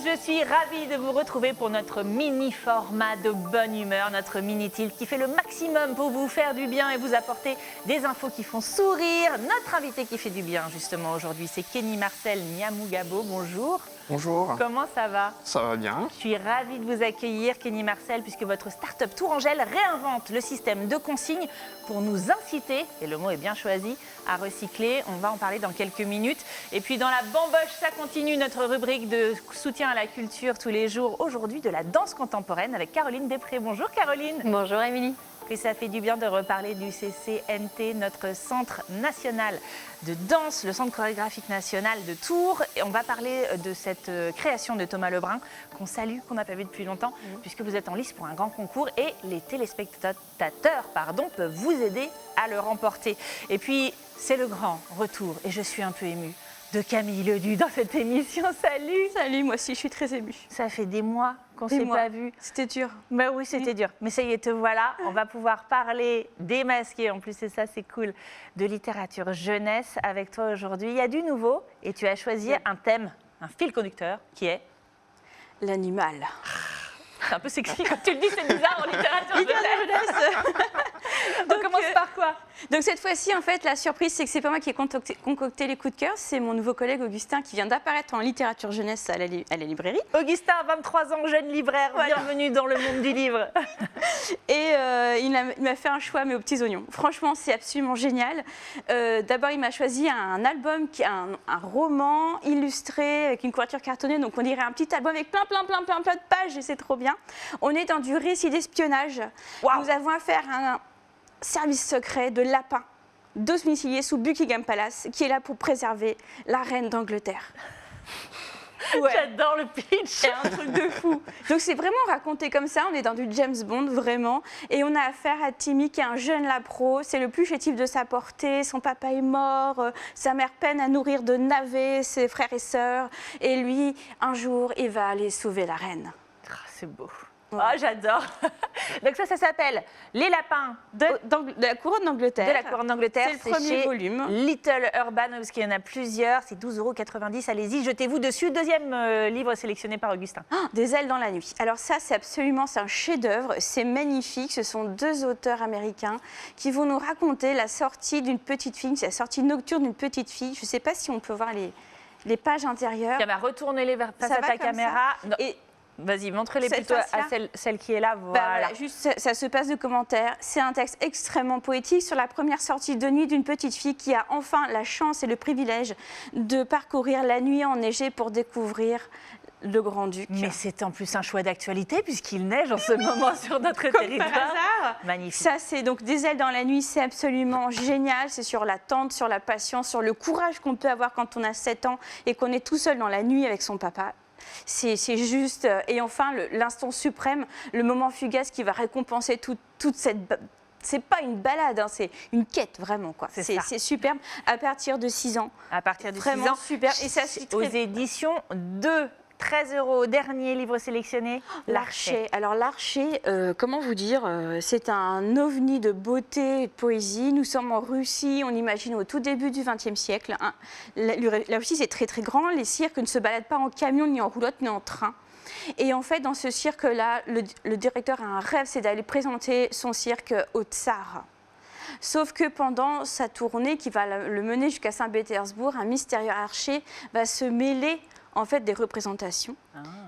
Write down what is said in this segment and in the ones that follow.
je suis ravie de vous retrouver pour notre mini-format de bonne humeur, notre mini-tilt qui fait le maximum pour vous faire du bien et vous apporter des infos qui font sourire. Notre invité qui fait du bien justement aujourd'hui, c'est Kenny Marcel Nyamugabo. Bonjour. Bonjour. Comment ça va? Ça va bien. Je suis ravie de vous accueillir, Kenny Marcel, puisque votre start-up Tourangelle réinvente le système de consigne pour nous inciter, et le mot est bien choisi, à recycler. On va en parler dans quelques minutes. Et puis dans la bamboche, ça continue notre rubrique de soutien à la culture tous les jours. Aujourd'hui, de la danse contemporaine avec Caroline Després. Bonjour Caroline. Bonjour Émilie. Et ça fait du bien de reparler du CCNT, notre centre national de danse, le centre chorégraphique national de Tours. Et on va parler de cette création de Thomas Lebrun, qu'on salue, qu'on n'a pas vu depuis longtemps, puisque vous êtes en lice pour un grand concours et les téléspectateurs peuvent vous aider à le remporter. Et puis, c'est le grand retour, et je suis un peu émue, de Camille Ledu dans cette émission. Salut. Salut, moi aussi je suis très émue. Ça fait des mois qu'on ne s'est pas vu. C'était dur. Ben oui, c'était dur. Mais ça y est, te voilà. On va pouvoir parler démasqué. En plus, c'est ça, c'est cool. De littérature jeunesse avec toi aujourd'hui. Il y a du nouveau et tu as choisi un thème, un fil conducteur qui est l'animal. C'est un peu sexy quand tu le dis, c'est bizarre en littérature jeunesse. On commence par quoi? Donc cette fois-ci, en fait, la surprise, c'est que c'est pas moi qui ai concocté les coups de cœur, c'est mon nouveau collègue Augustin qui vient d'apparaître en littérature jeunesse à la librairie. Augustin, 23 ans, jeune libraire, voilà. Bienvenue dans le monde du livre. Et il m'a fait un choix, mais aux petits oignons. Franchement, c'est absolument génial. D'abord, il m'a choisi un album, un roman illustré avec une couverture cartonnée, donc on dirait un petit album avec plein de pages, et c'est trop bien. On est dans du récit d'espionnage. Wow. Nous avons affaire à un service secret de lapins domicilié sous Buckingham Palace qui est là pour préserver la reine d'Angleterre. Ouais. J'adore le pitch. C'est un truc de fou. Donc c'est vraiment raconté comme ça, on est dans du James Bond vraiment, et on a affaire à Timmy qui est un jeune lapro, c'est le plus chétif de sa portée, son papa est mort, sa mère peine à nourrir de navets ses frères et sœurs, et lui, un jour, il va aller sauver la reine. Oh, c'est beau. Ouais. Oh, j'adore. Donc ça s'appelle Les lapins de la couronne d'Angleterre. De la couronne d'Angleterre. C'est le premier volume. Little Urban, parce qu'il y en a plusieurs. C'est 12,90 €. Allez-y, jetez-vous dessus. Deuxième livre sélectionné par Augustin. Oh, Des ailes dans la nuit. Alors ça, c'est un chef-d'œuvre. C'est magnifique. Ce sont deux auteurs américains qui vont nous raconter la sortie d'une petite fille, la sortie nocturne d'une petite fille. Je ne sais pas si on peut voir les pages intérieures. Retournez-les face à ta caméra. Vas-y, montre-les plutôt à celle qui est là. Voilà. Juste, ça se passe de commentaires. C'est un texte extrêmement poétique sur la première sortie de nuit d'une petite fille qui a enfin la chance et le privilège de parcourir la nuit enneigée pour découvrir le Grand-Duc. Mais c'est en plus un choix d'actualité puisqu'il neige en ce moment sur notre territoire. Par hasard. Magnifique. Ça, c'est donc Des ailes dans la nuit, c'est absolument génial. C'est sur l'attente, sur la patience, sur le courage qu'on peut avoir quand on a 7 ans et qu'on est tout seul dans la nuit avec son papa. C'est juste. Et enfin, l'instant suprême, le moment fugace qui va récompenser toute cette. C'est pas une balade, hein, c'est une quête vraiment, quoi. C'est superbe à partir de 6 ans. À partir de 6 ans. Vraiment super. Et ça, aux éditions de 13 €. Dernier livre sélectionné, L'Archer. Alors l'Archer, comment vous dire, c'est un ovni de beauté et de poésie. Nous sommes en Russie, on imagine au tout début du XXe siècle. Hein. La Russie, c'est très très grand. Les cirques ne se baladent pas en camion, ni en roulotte, ni en train. Et en fait, dans ce cirque-là, le directeur a un rêve, c'est d'aller présenter son cirque au tsar. Sauf que pendant sa tournée, qui va le mener jusqu'à Saint-Pétersbourg, un mystérieux archer va se mêler en fait des représentations,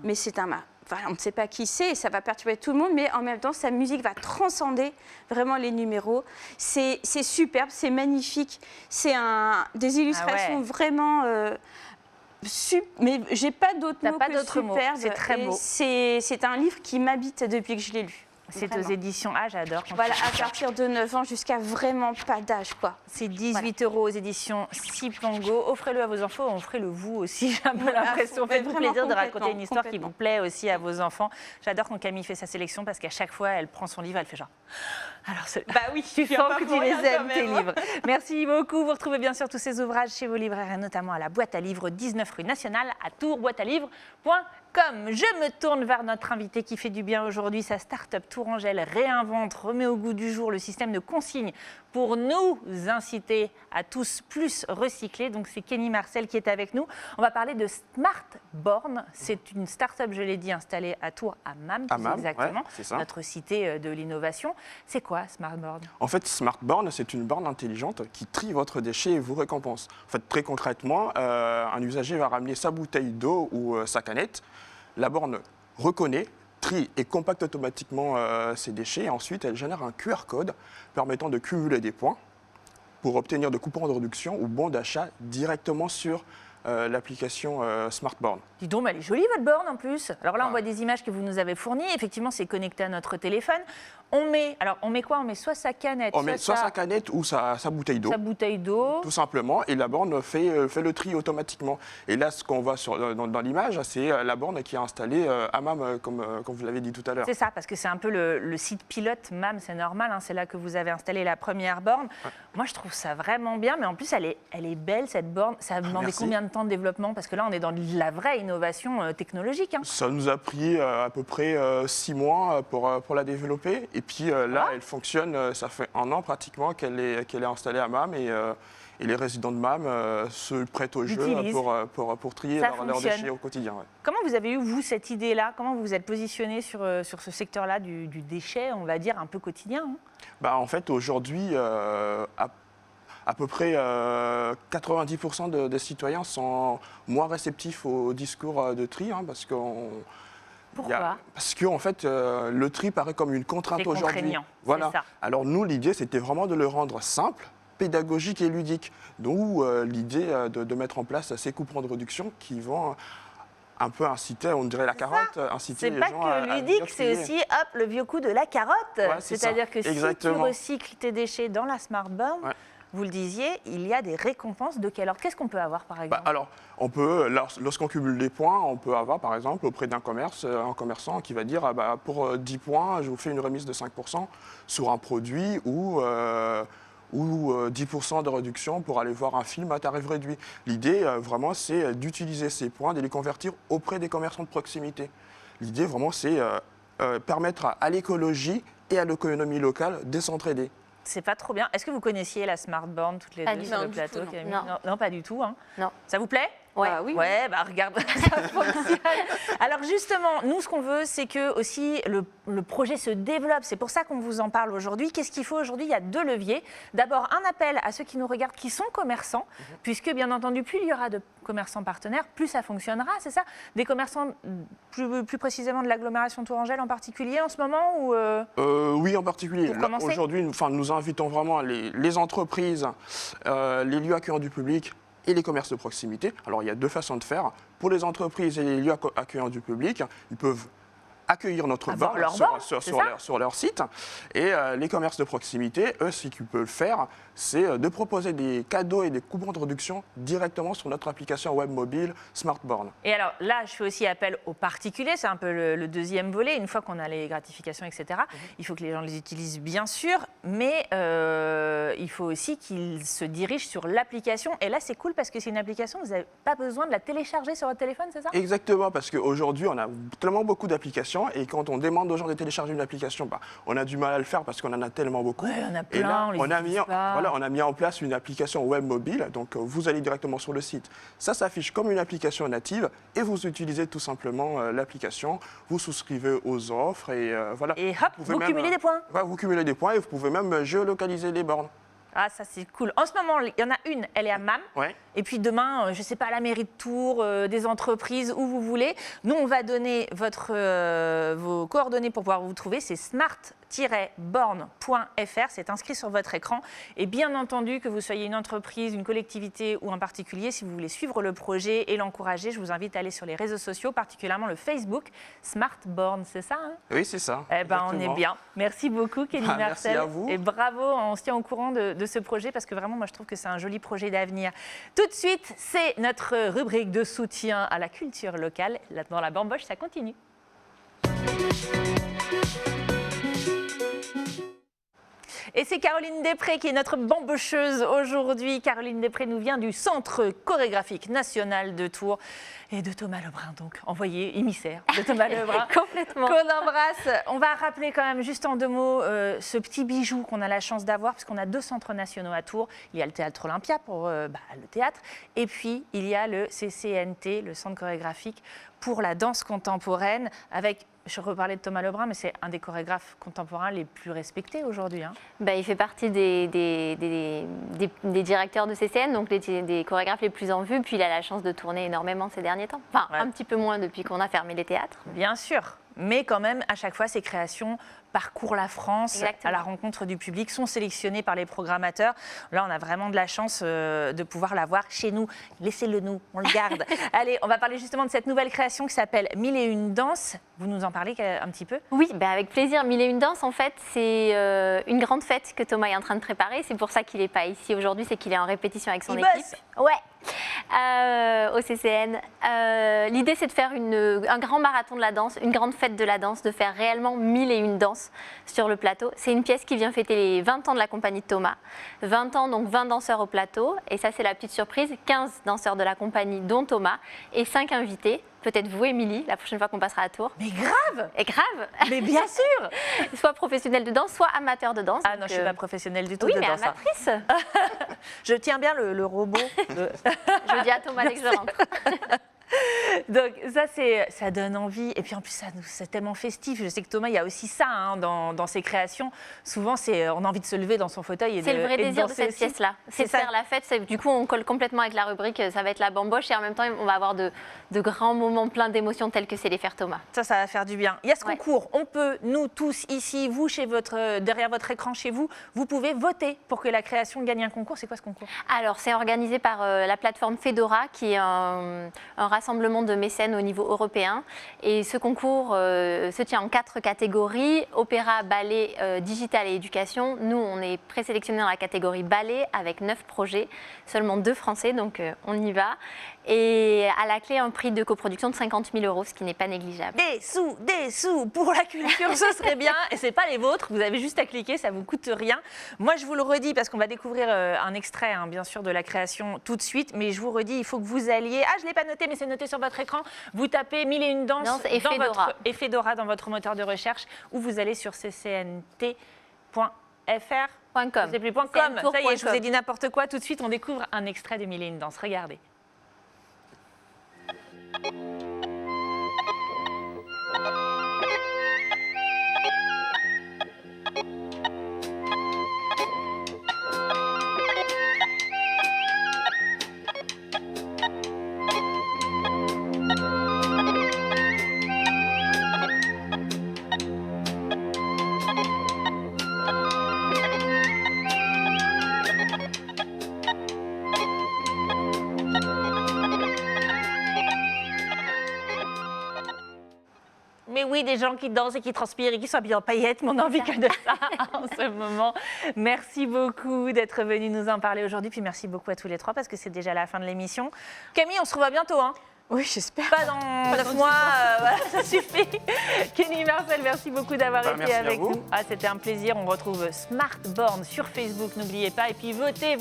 mais c'est voilà, on ne sait pas qui c'est, et ça va perturber tout le monde, mais en même temps, sa musique va transcender vraiment les numéros. C'est superbe, c'est magnifique, c'est des illustrations vraiment... mais j'ai pas d'autres mots que superbe. C'est très beau. C'est un livre qui m'habite depuis que je l'ai lu. C'est aux éditions A, j'adore. Voilà, à partir de 9 ans jusqu'à vraiment pas d'âge, quoi. C'est 18 € aux éditions Sipango. Offrez-le à vos enfants, offrez-le vous aussi, j'ai un peu l'impression. Faites-vous plaisir de raconter une histoire qui vous plaît aussi à vos enfants. J'adore quand Camille fait sa sélection parce qu'à chaque fois, elle prend son livre, elle fait genre... Alors, bah oui, tu sens que tu les aimes, tes livres. Merci beaucoup. Vous retrouvez bien sûr tous ces ouvrages chez vos libraires et notamment à la boîte à livres 19 rue Nationale à Tours, boîtealivres.com. com. Je me tourne vers notre invité qui fait du bien aujourd'hui. Sa start-up Tourangelle réinvente, remet au goût du jour le système de consigne pour nous inciter à tous plus recycler. Donc c'est Kenny Marcel qui est avec nous. On va parler de SmartBorn. C'est une start-up, je l'ai dit, installée à Tours, à MAM, exactement, ouais, c'est ça. notre cité de l'innovation. C'est quoi SmartBorn? En fait, SmartBorn, c'est une borne intelligente qui trie votre déchet et vous récompense. En fait, très concrètement, un usager va ramener sa bouteille d'eau ou sa canette. La borne reconnaît, trie et compacte automatiquement ses déchets. Et ensuite, elle génère un QR code permettant de cumuler des points pour obtenir de coupons de réduction ou bons d'achat directement sur l'application SmartBorn. Dis donc, mais elle est jolie votre borne en plus. Alors là, on voit des images que vous nous avez fournies. Effectivement, c'est connecté à notre téléphone. On met quoi? On met soit sa canette, On met soit sa canette ou sa bouteille d'eau. Sa bouteille d'eau. Tout simplement, et la borne fait le tri automatiquement. Et là, ce qu'on voit dans l'image, c'est la borne qui est installée à MAM, comme vous l'avez dit tout à l'heure. C'est ça, parce que c'est un peu le site pilote MAM, c'est normal, hein, c'est là que vous avez installé la première borne. Ouais. Moi, je trouve ça vraiment bien, mais en plus, elle est belle, cette borne. Ça a demandé combien de temps de développement? Parce que là, on est dans la vraie innovation technologique. Hein. Ça nous a pris à peu près 6 mois pour la développer. Et puis là, elle fonctionne, ça fait 1 an pratiquement qu'elle est installée à MAM. Et les résidents de MAM se prêtent au jeu pour trier leurs déchets au quotidien. Ouais. Comment vous avez eu, vous, cette idée-là? Comment vous vous êtes positionné sur ce secteur-là du déchet, on va dire, un peu quotidien? Hein? En fait, aujourd'hui, à peu près 90% des citoyens sont moins réceptifs au discours de tri, hein, parce qu'on... Pourquoi? Parce que en fait, le tri paraît comme une contrainte aujourd'hui. Voilà. Ça. Alors nous, l'idée, c'était vraiment de le rendre simple, pédagogique et ludique. D'où l'idée de mettre en place ces coupons de réduction qui vont un peu inciter, on dirait la carotte, inciter les gens à... C'est pas que ludique, c'est aussi hop, le vieux coup de la carotte. Ouais, c'est-à-dire que si tu recycles tes déchets dans la SmartBorn, vous le disiez, il y a des récompenses de quel ordre? Qu'est-ce qu'on peut avoir, par exemple? Alors, on peut, lorsqu'on cumule des points, on peut avoir, par exemple, auprès d'un un commerçant qui va dire pour 10 points, je vous fais une remise de 5% sur un produit ou 10% de réduction pour aller voir un film à tarif réduit. L'idée, vraiment, c'est d'utiliser ces points, de les convertir auprès des commerçants de proximité. L'idée, vraiment, c'est permettre à l'écologie et à l'économie locale de s'entraider. C'est pas trop bien. Est-ce que vous connaissiez la SmartBorn toutes les deux sur le plateau? Non, pas du tout. Hein. Non. Ça vous plaît? Oui. Ouais, regarde, ça fonctionne. Alors justement, nous, ce qu'on veut, c'est que aussi le projet se développe. C'est pour ça qu'on vous en parle aujourd'hui. Qu'est-ce qu'il faut aujourd'hui? Il y a 2 leviers. D'abord, un appel à ceux qui nous regardent, qui sont commerçants, puisque bien entendu, plus il y aura de commerçants partenaires, plus ça fonctionnera, c'est ça? Des commerçants, plus précisément de l'agglomération Tourangelle en particulier en ce moment ou Oui, en particulier. Aujourd'hui, nous invitons vraiment les entreprises, les lieux accueillants du public, et les commerces de proximité. Alors, il y a 2 façons de faire. Pour les entreprises et les lieux accueillants du public, ils peuvent accueillir notre borne sur leur site. Et les commerces de proximité, eux, ce qu'ils peuvent faire, c'est de proposer des cadeaux et des coupons de réduction directement sur notre application web mobile SmartBorn. Et alors là, je fais aussi appel aux particuliers, c'est un peu le deuxième volet. Une fois qu'on a les gratifications, etc., il faut que les gens les utilisent, bien sûr, mais il faut aussi qu'ils se dirigent sur l'application. Et là, c'est cool parce que c'est une application, vous n'avez pas besoin de la télécharger sur votre téléphone, c'est ça? Exactement, parce qu'aujourd'hui, on a tellement beaucoup d'applications et quand on demande aux gens de télécharger une application, on a du mal à le faire parce qu'on en a tellement beaucoup. Ouais, on a plein, et là, on on a mis en place une application web mobile, donc vous allez directement sur le site. Ça s'affiche comme une application native et vous utilisez tout simplement l'application, vous souscrivez aux offres et voilà. Et hop, vous cumulez des points. Vous cumulez des points et vous pouvez même géolocaliser les bornes. Ah, ça c'est cool. En ce moment, il y en a une, elle est à MAM. Ouais. Et puis demain, je ne sais pas, à la mairie de Tours, des entreprises, où vous voulez. Nous, on va donner vos coordonnées pour pouvoir vous trouver. C'est smart-born.fr. C'est inscrit sur votre écran. Et bien entendu, que vous soyez une entreprise, une collectivité ou un particulier, si vous voulez suivre le projet et l'encourager, je vous invite à aller sur les réseaux sociaux, particulièrement le Facebook SmartBorn. C'est ça, hein? Oui, c'est ça. Eh ben, on est bien. Merci beaucoup, Kenny Marcel. Merci à vous. Et bravo, on se tient au courant de ce projet parce que vraiment, moi, je trouve que c'est un joli projet d'avenir. Tout de suite, c'est notre rubrique de soutien à la culture locale. Là, dans la bamboche, ça continue. Et c'est Caroline Després qui est notre bambocheuse aujourd'hui. Caroline Després nous vient du Centre chorégraphique national de Tours. et de Thomas Lebrun, donc envoyé émissaire de Thomas Lebrun. Complètement. Qu'on embrasse. On va rappeler quand même juste en 2 mots ce petit bijou qu'on a la chance d'avoir, parce qu'on a 2 centres nationaux à Tours. Il y a le Théâtre Olympia pour le théâtre, et puis il y a le CCNT, le Centre chorégraphique pour la danse contemporaine, avec, je reparlais de Thomas Lebrun, mais c'est un des chorégraphes contemporains les plus respectés aujourd'hui. Hein. Il fait partie des directeurs de CCN, donc des chorégraphes les plus en vue, puis il a la chance de tourner énormément ces derniers temps. Enfin, un petit peu moins depuis qu'on a fermé les théâtres. Bien sûr, mais quand même, à chaque fois, ses créations parcourent la France. Exactement. À la rencontre du public, sont sélectionnées par les programmateurs. Là, on a vraiment de la chance de pouvoir la voir chez nous. Laissez-le nous, on le garde. Allez, on va parler justement de cette nouvelle création qui s'appelle 1001 danses. Vous nous en parlez un petit peu? Oui, avec plaisir. 1001 danses, en fait, c'est une grande fête que Thomas est en train de préparer. C'est pour ça qu'il n'est pas ici aujourd'hui, c'est qu'il est en répétition avec son équipe. Ouais. Au CCN. L'idée, c'est de faire un grand marathon de la danse, une grande fête de la danse, de faire réellement 1001 danses sur le plateau. C'est une pièce qui vient fêter les 20 ans de la compagnie de Thomas. 20 ans, donc 20 danseurs au plateau. Et ça, c'est la petite surprise. 15 danseurs de la compagnie, dont Thomas, et 5 invités. Peut-être vous, Émilie, la prochaine fois qu'on passera à Tours. Mais grave! Et grave! Mais bien sûr! Soit professionnel de danse, soit amateur de danse. Ah non, je ne suis pas professionnelle du tout de danse. Oui, mais amatrice. Je tiens bien le robot. Je dis à Thomas dès que je rentre. Donc ça donne envie, et puis en plus c'est tellement festif. Je sais que Thomas, il y a aussi ça dans ses créations. Souvent on a envie de se lever dans son fauteuil et c'est de, le vrai désir de cette aussi. Pièce-là, c'est de faire la fête. Du coup, on colle complètement avec la rubrique, ça va être la bamboche, et en même temps on va avoir de grands moments pleins d'émotions tels que c'est les faire Thomas. Ça va faire du bien. Il y a ce concours, on peut, nous tous ici, vous derrière votre écran chez vous, vous pouvez voter pour que la création gagne un concours. C'est quoi ce concours? Alors c'est organisé par la plateforme Fedora, qui est un rassemblement de mécènes au niveau européen, et ce concours se tient en 4 catégories: opéra, ballet, digital et éducation. Nous, on est présélectionnés dans la catégorie ballet avec 9 projets, seulement 2 français, donc on y va. Et à la clé, un prix de coproduction de 50 000 €, ce qui n'est pas négligeable. Des sous pour la culture, ce serait bien. Et ce n'est pas les vôtres, vous avez juste à cliquer, ça ne vous coûte rien. Moi, je vous le redis, parce qu'on va découvrir un extrait, bien sûr, de la création tout de suite. Mais je vous redis, il faut que vous alliez... Ah, je ne l'ai pas noté, mais c'est noté sur votre écran. Vous tapez 1001 danses et Fedora dans votre moteur de recherche, ou vous allez sur ccnt.fr. .com. Ça y est, je vous ai dit n'importe quoi. Tout de suite, on découvre un extrait de 1001 danses. Regardez. Mais oui, des gens qui dansent et qui transpirent et qui sont habillés en paillettes, mais on n'a envie que de ça en ce moment. Merci beaucoup d'être venus nous en parler aujourd'hui. Puis merci beaucoup à tous les 3 parce que c'est déjà la fin de l'émission. Camille, on se revoit bientôt. Oui, j'espère. Pas dans 9 mois, voilà, ça suffit. Kenny Marcel, merci beaucoup d'avoir été avec nous. C'était un plaisir. On retrouve Smartborn sur Facebook, n'oubliez pas. Et puis votez.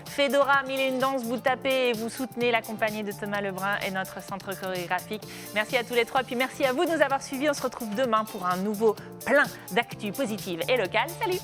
Fedora, 1001 danses, vous tapez et vous soutenez la compagnie de Thomas Lebrun et notre centre chorégraphique. Merci à tous les 3. Puis merci à vous de nous avoir suivis. On se retrouve demain pour un nouveau plein d'actu positives et locales. Salut!